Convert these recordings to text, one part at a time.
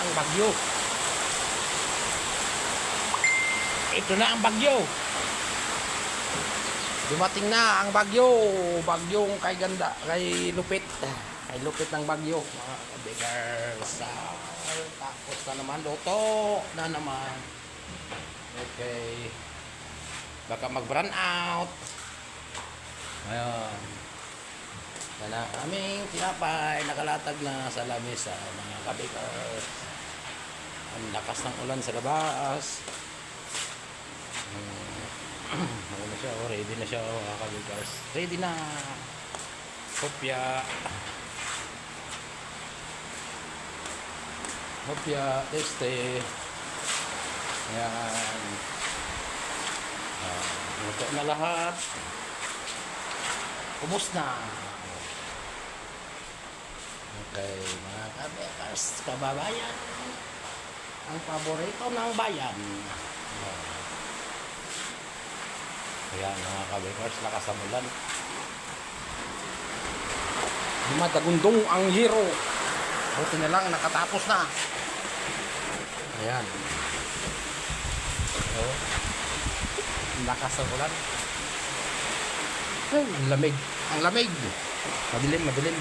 ang bagyo. Ito na ang bagyo. Dumating na ang bagyo. Bagyong kay ganda, kay lupit. Kay lupit ng bagyo, mga kabigers. Tapos na naman, luto na naman. Okay. Baka mag-run out. Ayan. Yan ang aming tinapay. Nakalatag na sa lamesa, mga kabigers. Ang lakas ng ulan sa labas. Ano na siya, ready na siya, mga kabigers. Ready na. Hopya. Hopya, este. Ayan. Luto na lahat. Ubus na. Okay, mga kabigers, kababayan. Ang paborito ng bayan. Ayan, mga kabigers, lakas ang ulan. Dumadagundong ang hero. Buti na lang, nakatapos na. Ayan. So, lakas ang ulan. Ay, ang lamig. Ang lamig. Madilim, madilim.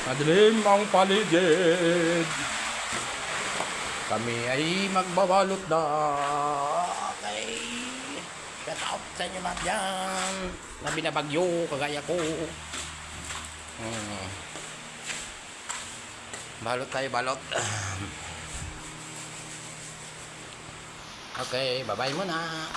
Madilim ang paligid. Kami ay magbabalot na. Okay. Shout out sa inyo lahat dyan. Na binabagyo, kagaya ko. Balot tayo, balot. Okay, bye-bye muna.